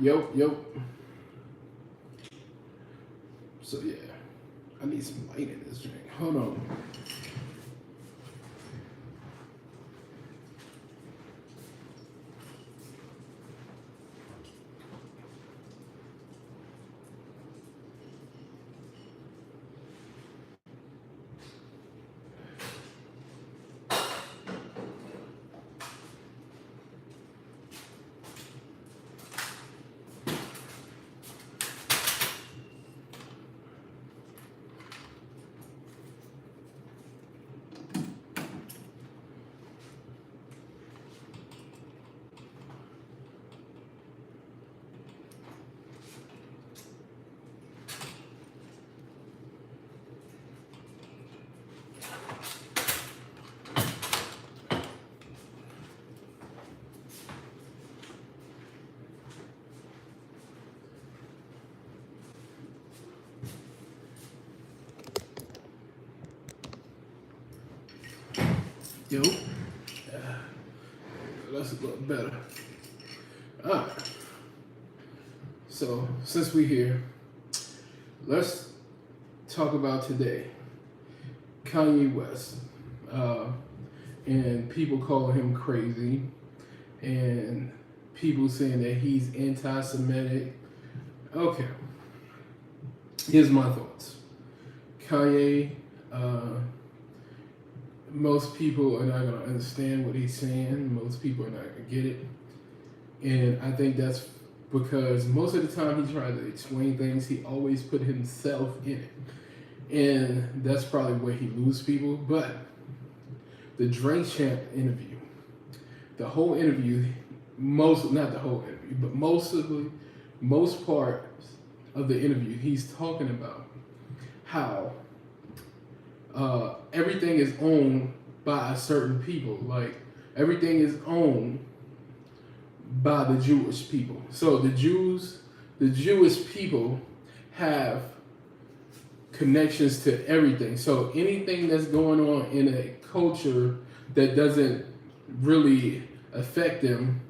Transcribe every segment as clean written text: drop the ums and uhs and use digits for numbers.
Yo, yo. So yeah, I need some light in this drink. Hold on. Yo. That's a little better. Alright. So since we're here, let's talk about today. Kanye West. And people call him crazy. And people saying that he's anti-Semitic. Okay. Here's my thoughts. Kanye, most people are not going to understand what he's saying. Most people are not going to get it. And I think that's because most of the time he tries to explain things, he always put himself in it. And that's probably where he loses people. But the Drink Champ interview, the whole interview, not the whole interview, but most parts of the interview, he's talking about how everything is owned by certain people. Like everything is owned by the Jewish people. So the Jewish people have connections to everything. So anything that's going on in a culture that doesn't really affect them,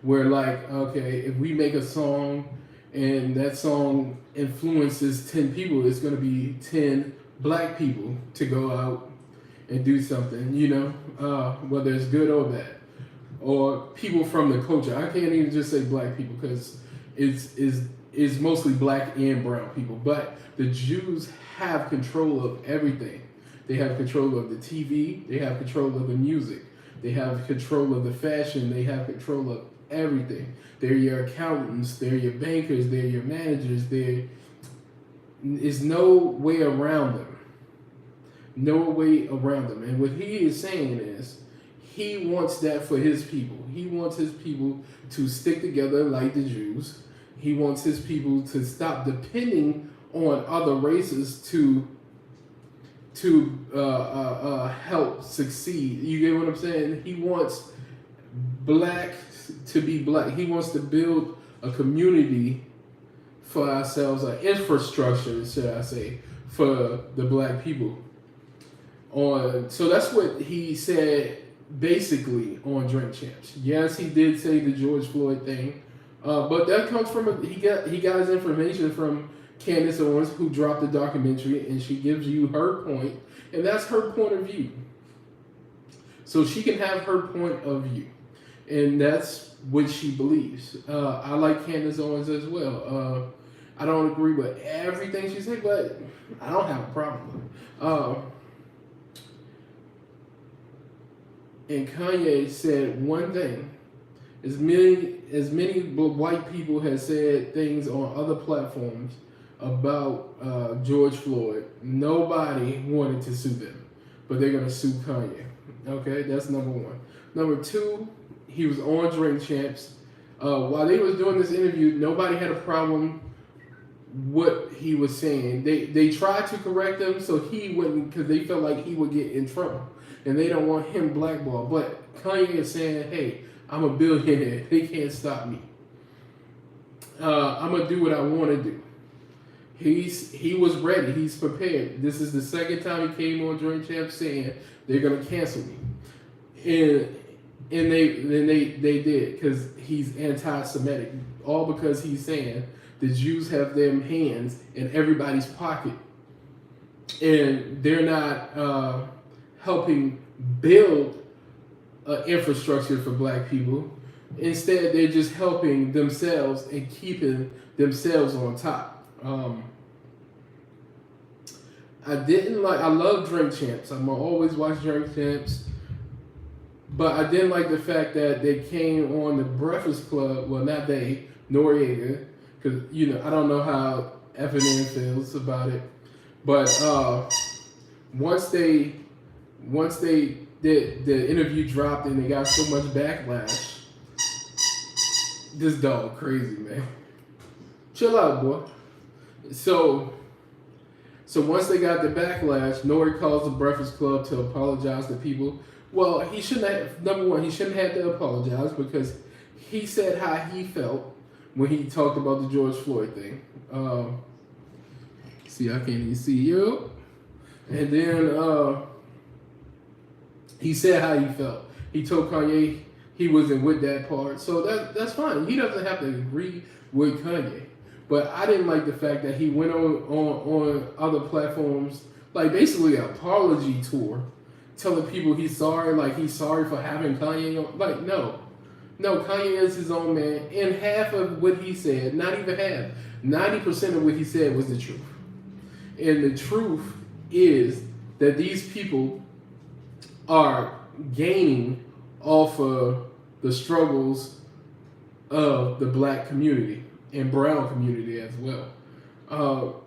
where like, okay, if we make a song and that song influences 10 people, it's going to be 10 black people to go out and do something, whether it's good or bad. Or people from the culture. I can't even just say black people because it's mostly black and brown people. But the Jews have control of everything. They have control of the TV. They have control of the music. They have control of the fashion. They have control of everything. They're your accountants. They're your bankers. They're your managers. There's no way around them. No way around them. And what he is saying is, he wants that for his people. He wants his people to stick together like the Jews. He wants his people to stop depending on other races to help succeed. You get what I'm saying? He wants black to be black. He wants to build a community for ourselves, an infrastructure, should I say, for the black people. So that's what he said basically on Drink Champs. Yes, he did say the George Floyd thing, but that comes from he got his information from Candace Owens, who dropped the documentary, and she gives you her point, and that's her point of view. So she can have her point of view, and that's what she believes. I like Candace Owens as well. I don't agree with everything she said, but I don't have a problem with it. And Kanye said one thing. As many white people have said things on other platforms about George Floyd, nobody wanted to sue them, but they're gonna sue Kanye. Okay, that's number one. Number two, he was on Drink Champs. While they was doing this interview, nobody had a problem what he was saying. They tried to correct him so he wouldn't, because they felt like he would get in trouble. And they don't want him blackballed. But Kanye is saying, hey, I'm a billionaire. They can't stop me. I'm going to do what I want to do. He was ready. He's prepared. This is the second time he came on Drink Champs saying they're going to cancel me. And And they did, because he's anti-Semitic, all because he's saying the Jews have them hands in everybody's pocket, and they're not helping build infrastructure for black people. Instead, they're just helping themselves and keeping themselves on top. I love Drink Champs. I'm gonna always watch Drink Champs. But I didn't like the fact that they came on the Breakfast Club. Well, not they, Noriega, because I don't know how FNN feels about it. But once they did the interview dropped and they got so much backlash, this dog crazy, man. Chill out, boy. So once they got the backlash, Nori calls the Breakfast Club to apologize to people. Well, he shouldn't have. Number one, he shouldn't have to apologize, because he said how he felt when he talked about the George Floyd thing. See, I can't even see you. And then he said how he felt. He told Kanye he wasn't with that part, so that's fine. He doesn't have to agree with Kanye. But I didn't like the fact that he went on other platforms, like basically an apology tour, telling people he's sorry, like he's sorry for having Kanye on. Like, no, Kanye is his own man, and half of what he said, not even half, 90% of what he said was the truth. And the truth is that these people are gaining off of the struggles of the black community and brown community as well.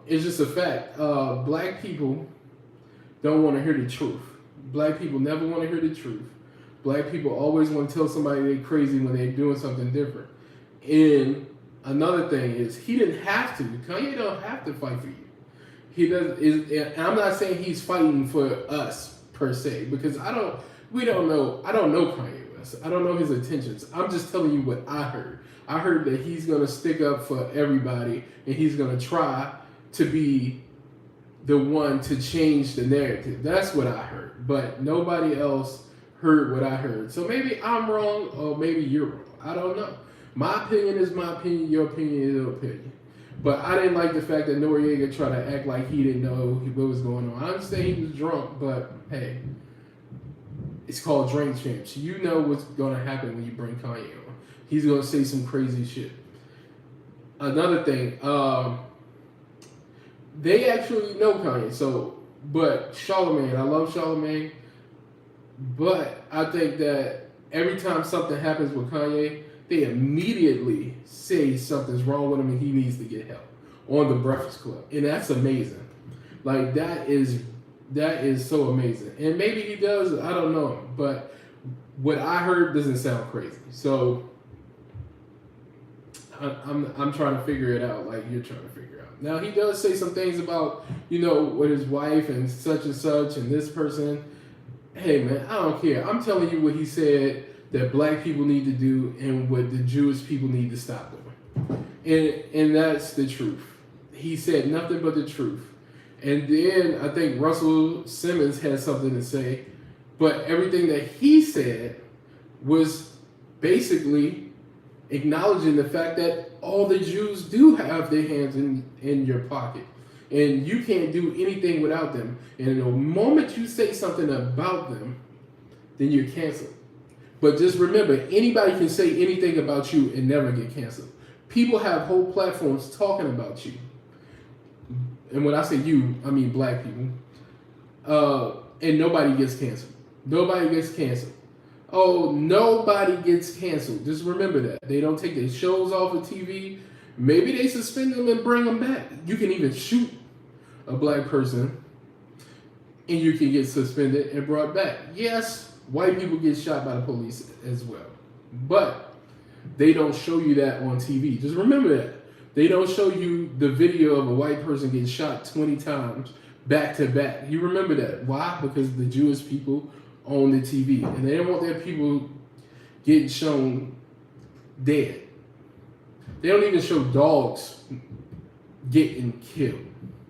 It's just a fact. Black people don't want to hear the truth. Black people never want to hear the truth. Black people always want to tell somebody they're crazy when they're doing something different. And another thing is, he didn't have to. Kanye don't have to fight for you. He does. And I'm not saying he's fighting for us per se, because I don't know Kanye West. I don't know his intentions. I'm just telling you what I heard. I heard that he's gonna stick up for everybody, and he's gonna try to be the one to change the narrative. That's what I heard. But nobody else heard what I heard. So maybe I'm wrong, or maybe you're wrong. I don't know. My opinion is my opinion. Your opinion is your opinion. But I didn't like the fact that Noriega tried to act like he didn't know what was going on. I understand he was drunk, but hey, it's called Drink Champs. You know what's going to happen when you bring Kanye on. He's going to say some crazy shit. Another thing, they actually know Kanye. But Charlemagne, I love Charlemagne, but I think that every time something happens with Kanye, they immediately say something's wrong with him and he needs to get help on the Breakfast Club. And that's amazing. Like, that is so amazing. And maybe he does, I don't know. But what I heard doesn't sound crazy. So I'm trying to figure it out like you're trying to figure out. Now, he does say some things about, with his wife and such and this person. Hey, man, I don't care. I'm telling you what he said that black people need to do and what the Jewish people need to stop doing. And that's the truth. He said nothing but the truth. And then I think Russell Simmons had something to say, but everything that he said was basically acknowledging the fact that all the Jews do have their hands in your pocket. And you can't do anything without them. And the moment you say something about them, then you're canceled. But just remember, anybody can say anything about you and never get canceled. People have whole platforms talking about you. And when I say you, I mean black people. And nobody gets canceled. Nobody gets canceled. Oh, nobody gets canceled. Just remember that. They don't take their shows off of TV. Maybe they suspend them and bring them back. You can even shoot a black person and you can get suspended and brought back. Yes, white people get shot by the police as well. But they don't show you that on TV. Just remember that. They don't show you the video of a white person getting shot 20 times back to back. You remember that. Why? Because the Jewish people own the TV. And they don't want their people getting shown dead. They don't even show dogs getting killed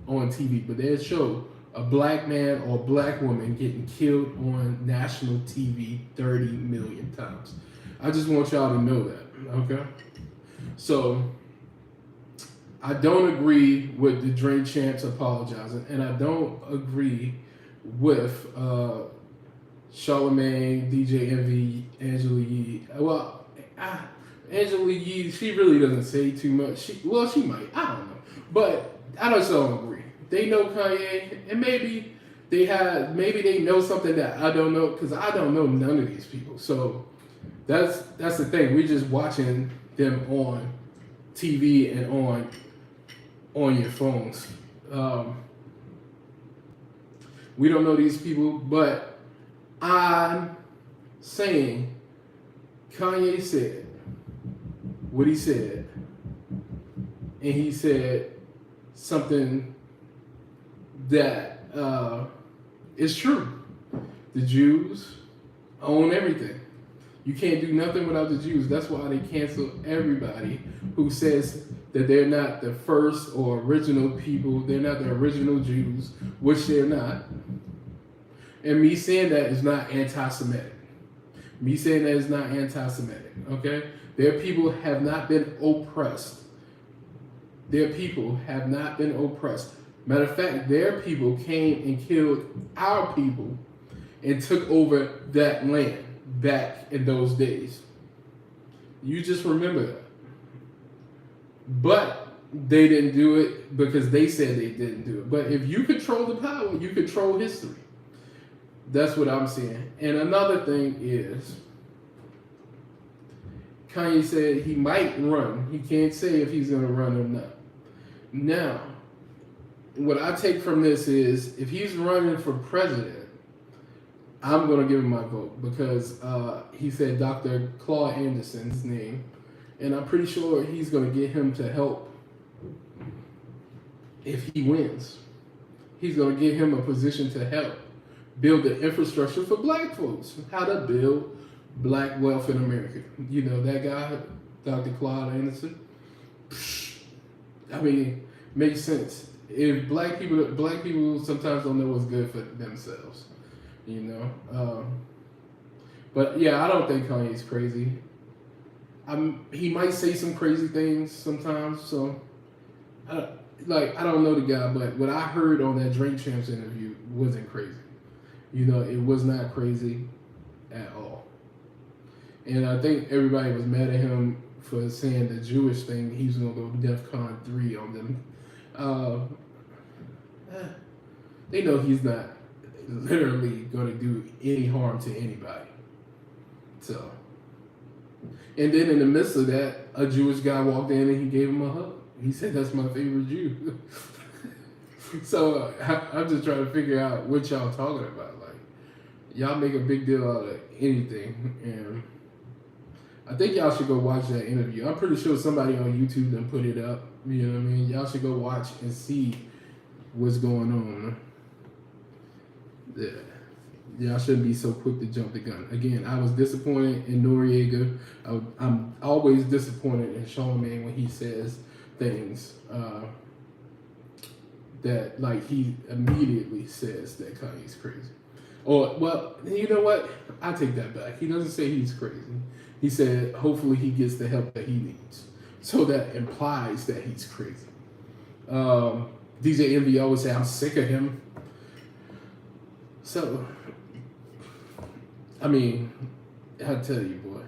on TV. But they'll show a black man or a black woman getting killed on national TV 30 million times. I just want y'all to know that, okay? So, I don't agree with the Drink Champs apologizing, and I don't agree with Charlamagne, DJ Envy, Angela Yee. Well, Angela Yee, she really doesn't say too much. She might. I don't know. But I just don't agree. They know Kanye, and maybe they know something that I don't know, because I don't know none of these people. So that's the thing. We're just watching them on TV and on your phones. We don't know these people, but I'm saying Kanye said what he said, and he said something that is true. The Jews own everything. You can't do nothing without the Jews. That's why they cancel everybody who says that they're not the first or original people. They're not the original Jews, which they're not. And me saying that is not anti-Semitic. Me saying that is not anti-Semitic, okay? Their people have not been oppressed. Their people have not been oppressed. Matter of fact, their people came and killed our people and took over that land back in those days. You just remember that. But they didn't do it because they said they didn't do it. But if you control the power, you control history. That's what I'm saying. And another thing is, Kanye said he might run. He can't say if he's going to run or not. Now, what I take from this is, if he's running for president, I'm going to give him my vote, because he said Dr. Claude Anderson's name, and I'm pretty sure he's going to get him to help if he wins. He's going to get him a position to help build the infrastructure for black folks, how to build black wealth in America. You know, that guy, Dr. Claude Anderson, I mean, makes sense. If black people sometimes don't know what's good for themselves, you know. But yeah, I don't think Kanye's crazy. He might say some crazy things sometimes. So, I don't know the guy, but what I heard on that Drink Champs interview wasn't crazy. You know, it was not crazy at all. And I think everybody was mad at him for saying the Jewish thing. He was going to go DEFCON 3 on them. They know he's not literally going to do any harm to anybody. So, and then in the midst of that, a Jewish guy walked in and he gave him a hug. He said, "That's my favorite Jew." So I'm just trying to figure out what y'all talking about. Like, y'all make a big deal out of anything, and I think y'all should go watch that interview. I'm pretty sure somebody on YouTube done put it up. You know what I mean? Y'all should go watch and see what's going on. Yeah. Y'all shouldn't be so quick to jump the gun. Again, I was disappointed in Noriega. I'm always disappointed in Charlamagne when he says things that, like, he immediately says that Kanye's crazy. Or, well, you know what? I take that back. He doesn't say he's crazy. He said hopefully he gets the help that he needs. So that implies that he's crazy. DJ Envy always say, "I'm sick of him." So, I mean, I tell you, boy.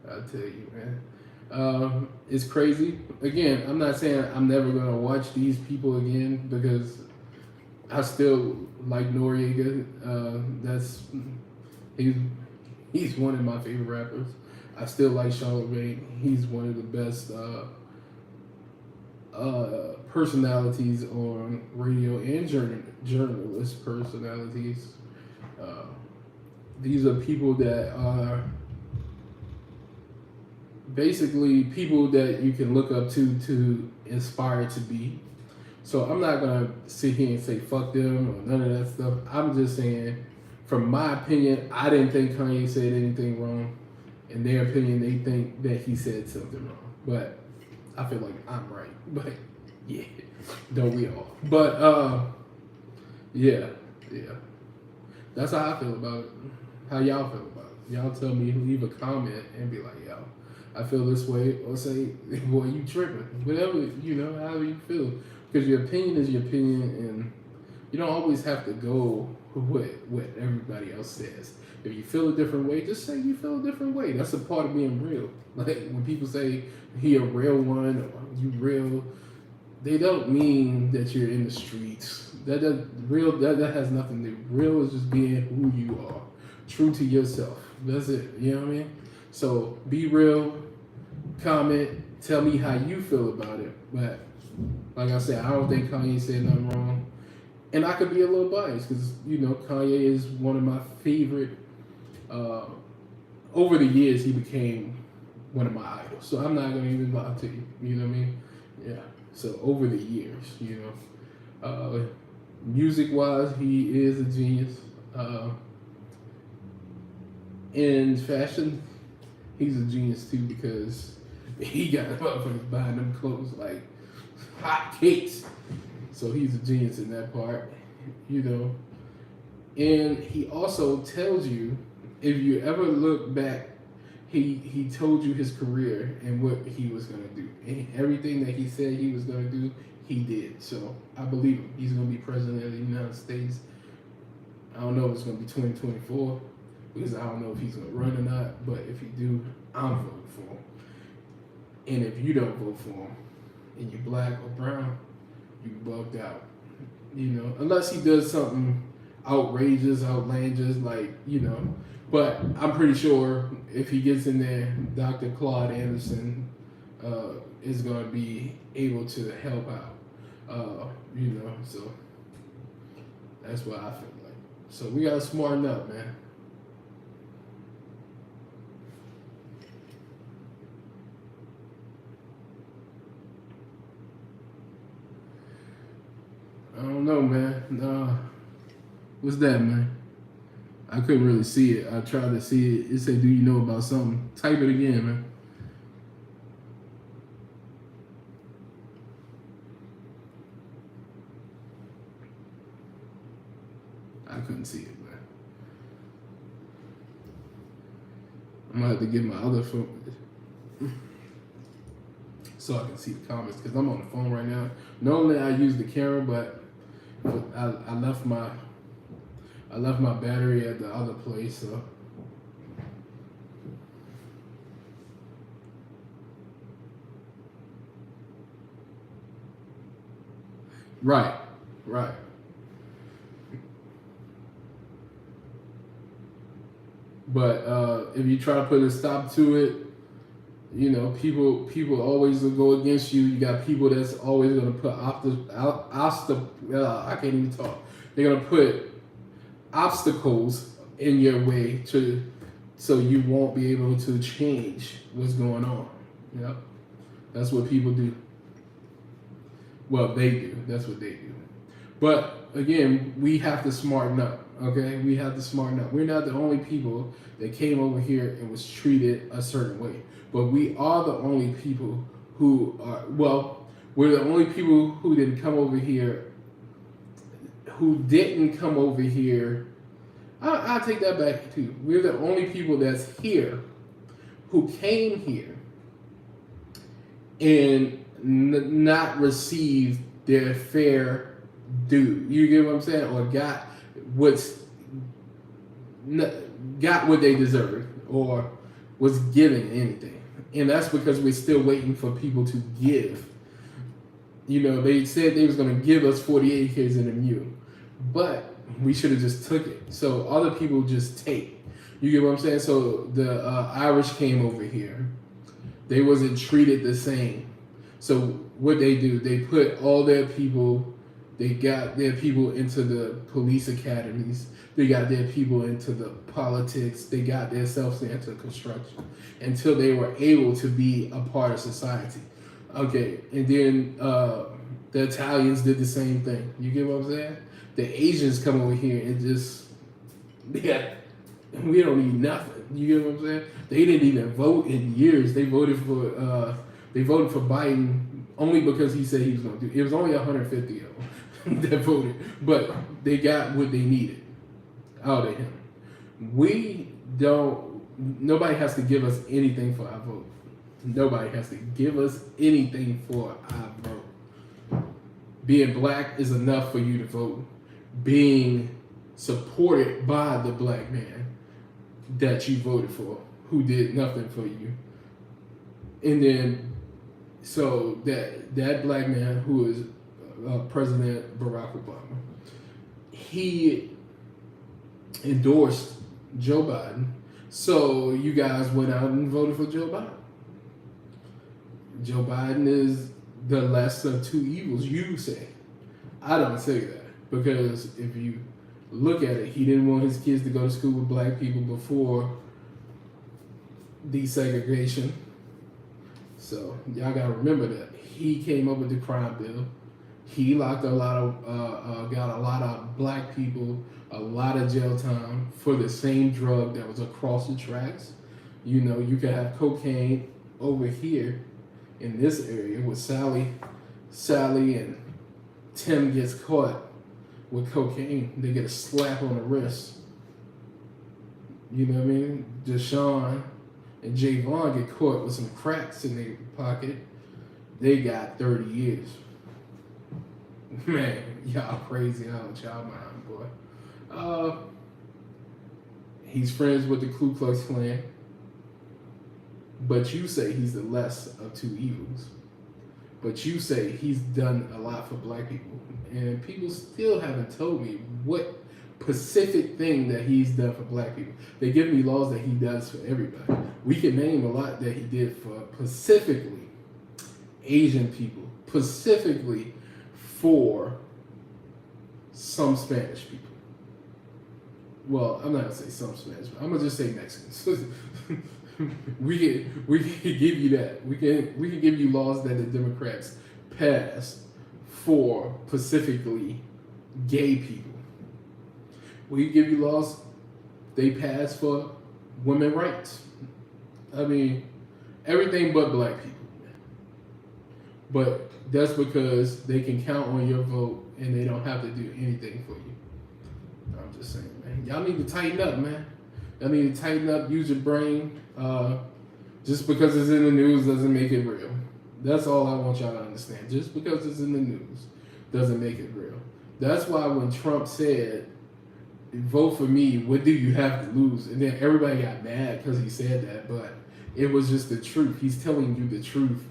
I tell you, man. It's crazy. Again, I'm not saying I'm never going to watch these people again, because I still like Noriega. He's one of my favorite rappers. I still like Charlamagne. He's one of the best personalities on radio and journalist personalities. These are people that are basically people that you can look up to inspire to be. So I'm not going to sit here and say fuck them or none of that stuff. I'm just saying, from my opinion, I didn't think Kanye said anything wrong. In their opinion, they think that he said something wrong. But I feel like I'm right. But yeah, don't we all? But Yeah, yeah. That's how I feel about it. How y'all feel about it? Y'all tell me, leave a comment and be like, yo, I feel this way, or say, boy, you tripping. Whatever, however you feel. Because your opinion is your opinion, and you don't always have to go with what everybody else says. If you feel a different way, just say you feel a different way. That's a part of being real. Like when people say he a real one or you real, they don't mean that you're in the streets. That has nothing to do. Real is just being who you are, true to yourself. That's it. You know what I mean? So be real. Comment. Tell me how you feel about it. But like I said, I don't think Kanye said nothing wrong, and I could be a little biased because Kanye is one of my favorite. Over the years, he became one of my idols. So I'm not gonna even lie to you. You know what I mean? Yeah. So over the years, music wise, he is a genius. In fashion, he's a genius too because he got motherfuckers buying them clothes like hot cakes. So he's a genius in that part, And he also tells you, if you ever look back, he told you his career and what he was gonna do, and everything that he said he was gonna do, he did. So I believe him. He's gonna be president of the United States. I don't know if it's gonna be 2024 because I don't know if he's gonna run or not. But if he do, I'm voting for him. And if you don't vote for him, and you're black or brown, you bugged out. Unless he does something outrageous, outlandish, But I'm pretty sure if he gets in there, Dr. Claude Anderson is going to be able to help out. So that's what I feel like. So we got to smarten up, man. I don't know, man. Nah. What's that, man? I couldn't really see it. I tried to see it. It said, do you know about something? Type it again, man. I couldn't see it, man. I'm going to have to get my other phone so I can see the comments because I'm on the phone right now. Normally I use the camera, but I left my battery at the other place, so. Right. But if you try to put a stop to it, people always will go against you. You got people that's always gonna put I can't even talk. They're gonna put obstacles in your way so you won't be able to change what's going on. Yep. That's what people do. Well, they do. That's what they do. But again, we have to smarten up. Okay, we have to smarten up. We're not the only people that came over here and was treated a certain way. But we are the only people who are, we're the only people who didn't come over here, I'll take that back too. We're the only people that's here who came here and not received their fair due. You get what I'm saying? Or got what they deserved or was given anything. And that's because we're still waiting for people to give. They said they was going to give us 48 acres and a mule, but we should have just took it. So other people just take. You get what I'm saying? So the Irish came over here. They wasn't treated the same. So what they do, they put all their people, they got their people into the police academies. They got their people into the politics. They got themselves into construction until they were able to be a part of society. Okay, and then the Italians did the same thing. You get what I'm saying? The Asians come over here and just, we don't need nothing. You get what I'm saying? They didn't even vote in years. They voted for Biden only because he said he was going to do it. It was only 150 of them. that voted, but they got what they needed out of him. We don't. Nobody has to give us anything for our vote. Nobody has to give us anything for our vote. Being black is enough for you to vote. Being supported by the black man that you voted for, who did nothing for you, and then so that black man who is President Barack Obama, he endorsed Joe Biden. So you guys went out and voted for Joe Biden. Joe Biden is the less of two evils, you say. I don't say that, because if you look at it, he didn't want his kids to go to school with black people before desegregation. So y'all gotta remember that. He came up with the crime bill. He locked got a lot of black people a lot of jail time for the same drug that was across the tracks. You know, you could have cocaine over here in this area with Sally and Tim gets caught with cocaine. They get a slap on the wrist. You know what I mean? Deshaun and Javon get caught with some cracks in their pocket. They got 30 years. Man, y'all crazy out y'all mind, boy. He's friends with the Ku Klux Klan, but you say he's the less of two evils. But you say he's done a lot for black people, and people still haven't told me what specific thing that he's done for black people. They give me laws that he does for everybody. We can name a lot that he did for specifically Asian people, specifically for some Spanish people. Well, I'm not gonna say some Spanish, but I'm gonna just say Mexicans. we can give you that. We can give you laws that the Democrats passed for specifically gay people. We give you laws they passed for women's rights. I mean, everything but black people. But that's because they can count on your vote and they don't have to do anything for you. I'm just saying, man. Y'all need to tighten up, man. Y'all need to tighten up, use your brain. Just because it's in the news doesn't make it real. That's all I want y'all to understand. Just because it's in the news doesn't make it real. That's why when Trump said, vote for me, what do you have to lose? And then everybody got mad because he said that, but it was just the truth. He's telling you the truth.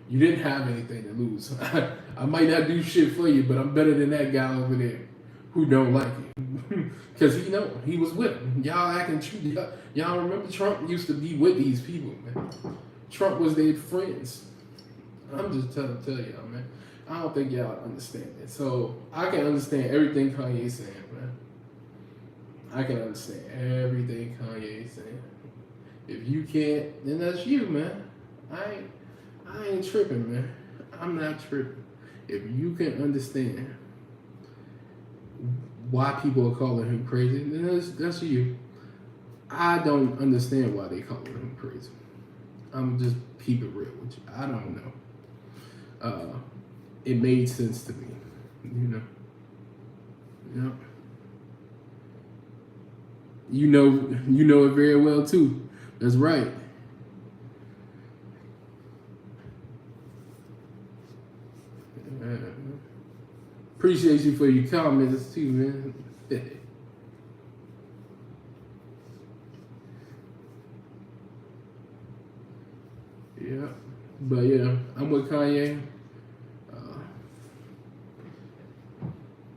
You didn't have anything to lose. I might not do shit for you, but I'm better than that guy over there who don't like you. Because he was with him. Y'all acting true. Y'all remember Trump used to be with these people, man. Trump was their friends. I'm just trying to tell y'all, man. I don't think y'all understand it. So I can understand everything Kanye's saying, man. I can understand everything Kanye's saying. If you can't, then that's you, man. I ain't tripping, man. I'm not tripping. If you can understand why people are calling him crazy, then that's you. I don't understand why they calling him crazy. I'm just keep it real with you. I don't know. It made sense to me, you know. Yep. You know it very well too. That's right. Appreciate you for your comments too, man. Yeah, but yeah, I'm with Kanye.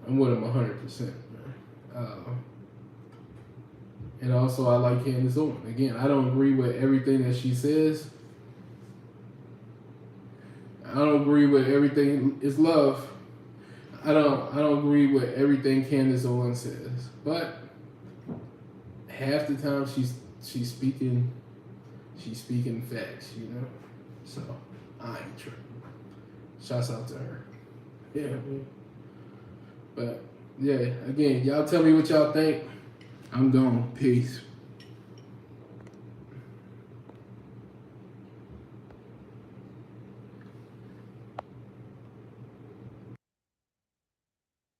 I'm with him 100%, man. And also, I like Candace Owens. Again, I don't agree with everything that she says. I don't agree with everything. It's love. I don't agree with everything Candace Owens says, but half the time she's speaking facts, you know. So I ain't tripping. Shouts out to her. Yeah, man. But yeah, again, y'all tell me what y'all think. I'm gone. Peace.